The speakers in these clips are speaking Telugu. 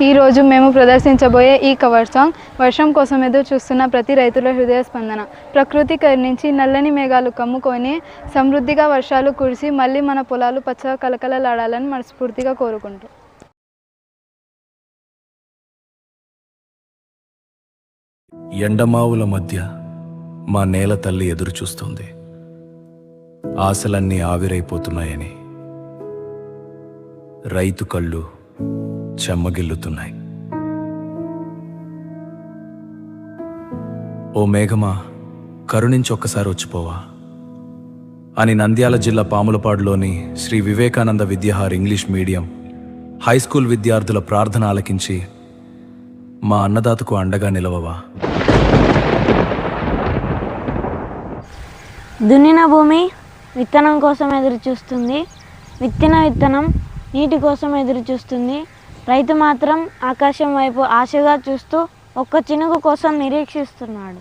ఈరోజు మేము ప్రదర్శించబోయే ఈ కవర్ సాంగ్ వర్షం కోసం ఎదురు చూస్తున్న ప్రతి రైతుల హృదయ స్పందన. ప్రకృతి కరుణించి నల్లని మేఘాలు కమ్ముకొని సమృద్ధిగా వర్షాలు కురిసి మళ్ళీ మన పొలాలు పచ్చగా కలకలలాడాలని మనస్ఫూర్తిగా కోరుకుంటూ. ఎండమావుల మధ్య మా నేల తల్లి ఎదురు చూస్తుంది. ఆశలన్నీ ఆవిరైపోతున్నాయని రైతు కళ్ళు చెమ్మగిల్లుతున్నాయి. ఓ మేఘమా, కరుణించి ఒక్కసారి వచ్చిపోవా అని నంద్యాల జిల్లా పాములపాడులోని Shri Vivekananda Vidyahar English medium high school విద్యార్థుల ప్రార్థన ఆలకించి మా అన్నదాతకు అండగా నిలవవా. దున్నిన భూమి విత్తనం కోసం ఎదురు చూస్తుంది, విత్తిన విత్తనం నీటి కోసం ఎదురు చూస్తుంది. రైతు మాత్రం ఆకాశం వైపు ఆశగా చూస్తూ ఒక్క చినుకు కోసం నిరీక్షిస్తున్నాడు.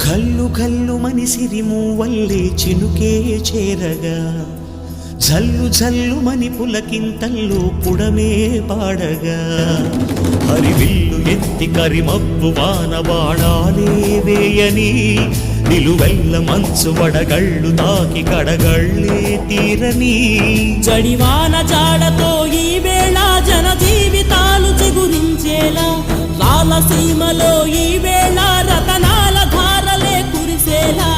కల్లు కల్లు మనిసిరి మూవల్లే చినుకే చేరగా, జల్లు జల్లు మని పులకింతల్లో పుడమే పాడగా, హరివిల్లు ఎత్తి కరిమబ్బు వాన బాణాలే వేయని, నిలువెల్ల మంచు వడగళ్ళు తాకి కడగళ్ళే తీరని, జడివాన జాడతో ఈ వేళ జన జీవితాలు చిగురించేలా, రాలసీమలో ఈ వేళ రతనాల ధారలే కురిసేలా.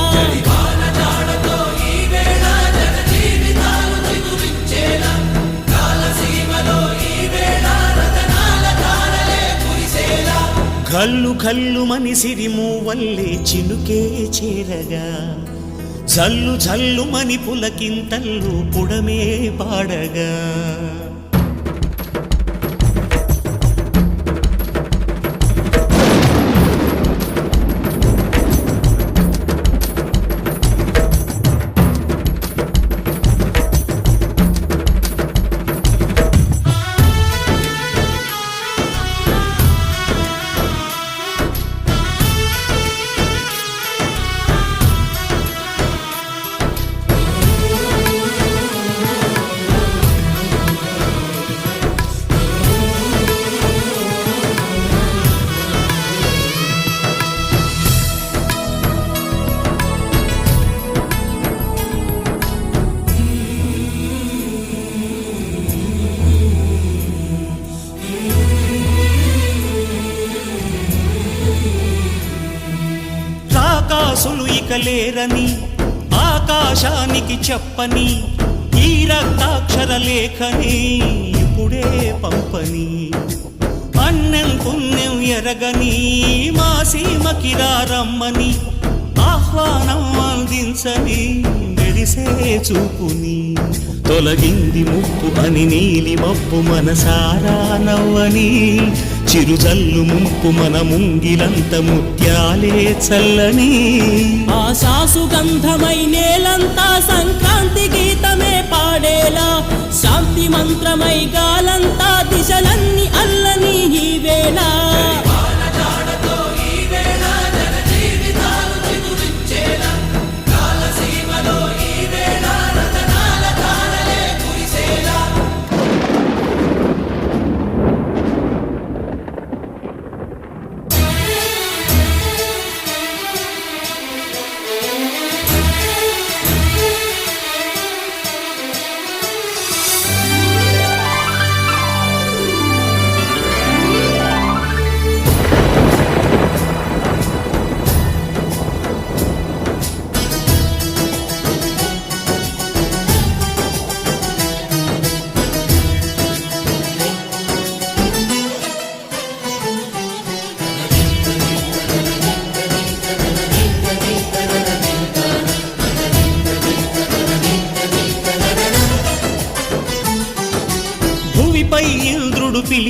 కల్లు కల్లు మనిసిరి మూవల్లే చినుకే చేరగా, జల్లు జల్లు మని పులకింతల్లు పుడమే పాడగా. రాకాసులు ఇక లేరని ఆకాశానికి చెప్పని, ఈ రక్తాక్షర లేఖని ఇప్పుడే పంపని, అన్నం పుణ్యం ఎరగని మా సీమకి రమ్మని, ఆహ్వానం అందించని మెరిసే చూపుని, తొలగింది ముప్పు అని నీలి మబ్బు మనసారా నవ్వని, చిరుజల్లు ముంపు మన ముంగిలంత ముత్యాలే చల్లని, ఆశాసు గంధమై నేలంతా సంక్రాంతి గీతమే పాడేలా, శాంతి మంత్రమై గాలంతా దిశలన్నీ అల్లని ఈ వేళ.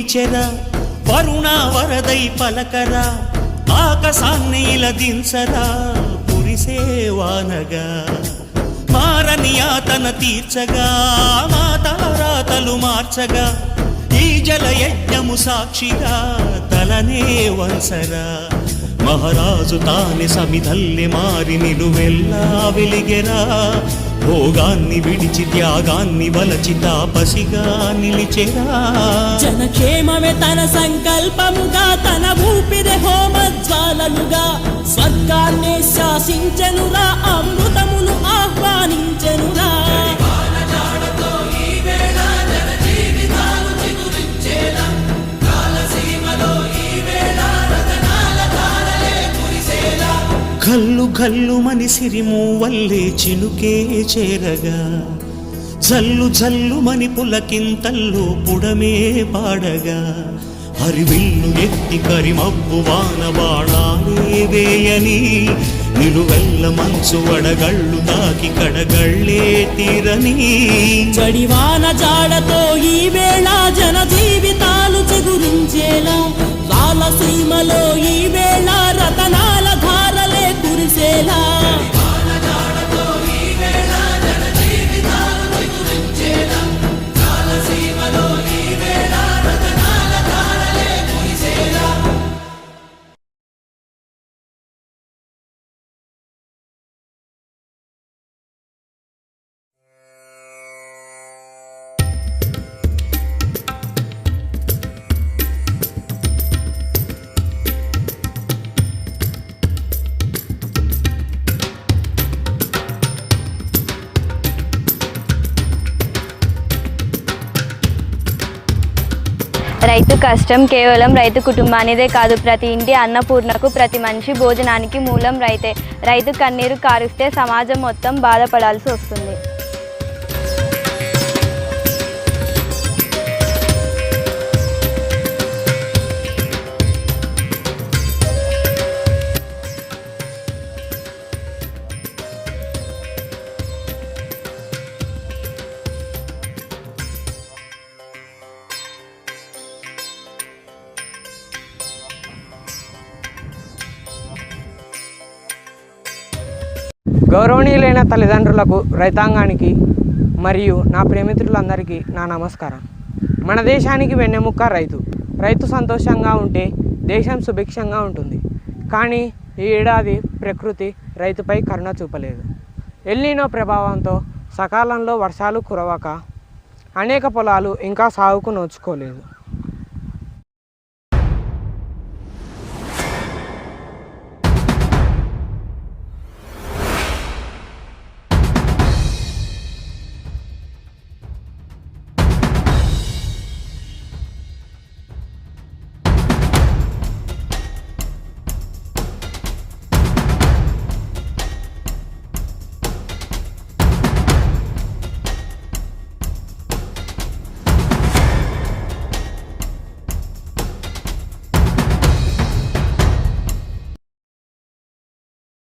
నిలిచెరా కరుణా వరదై పలకరా ఆకాశాన్ని ఇలదించరా కురిసేవానగా మారని యాతన తీర్చగా మాతారాతలు మార్చగా ఈ జలయజ్ఞము సాక్షిగా తలనే వంసరా మహారాజు తాని సమిధల్లి మారి నిలువెల్లా వెలిగెరా భోగాన్ని విడిచి త్యాగాన్ని వలచి తాపసిగా నిలిచెరా జనక్షేమమే తన సంకల్పముగా తన ఊపిరి హోమజ్వాలలుగా స్వర్గాన్నే శాసించెనురా అమృతమును ఆహ్వానించెనురా కల్లు కల్లు మని సిరిము వల్లే చినుకే చేరగా జల్లు జల్లు మని పులకింతల్లో పుడమే పాడగా హరివిల్లు ఎత్తి కరిమబ్బు వాన బాణాలే వేయని నిలువెల్ల మంచు వడగళ్ళు తాకి కడగళ్ళే తీరని జడివాన జాడతో ఈ వేళ జన జీవితాలు చిగురించేలా రాలసీమలో ఈ వేళ రతనాల ధారలే కురిసేలా రైతు కష్టం కేవలం రైతు కుటుంబానిదే కాదు, ప్రతి ఇంటి అన్నపూర్ణకు, ప్రతి మనిషి భోజనానికి మూలం రైతే. రైతు కన్నీరు కారుస్తే సమాజం మొత్తం బాధపడాల్సి వస్తుంది. గౌరవనీయులైన తల్లిదండ్రులకు, రైతాంగానికి మరియు నా ప్రేమితులందరికీ నా నమస్కారం. మన దేశానికి వెన్నెముక్క రైతు. రైతు సంతోషంగా ఉంటే దేశం సుభిక్షంగా ఉంటుంది. కానీ ఈ ఏడాది ప్రకృతి రైతుపై కరుణ చూపలేదు. ఎల్నినో ప్రభావంతో సకాలంలో వర్షాలు కురవక అనేక పొలాలు ఇంకా సాగుకు నోచుకోలేదు.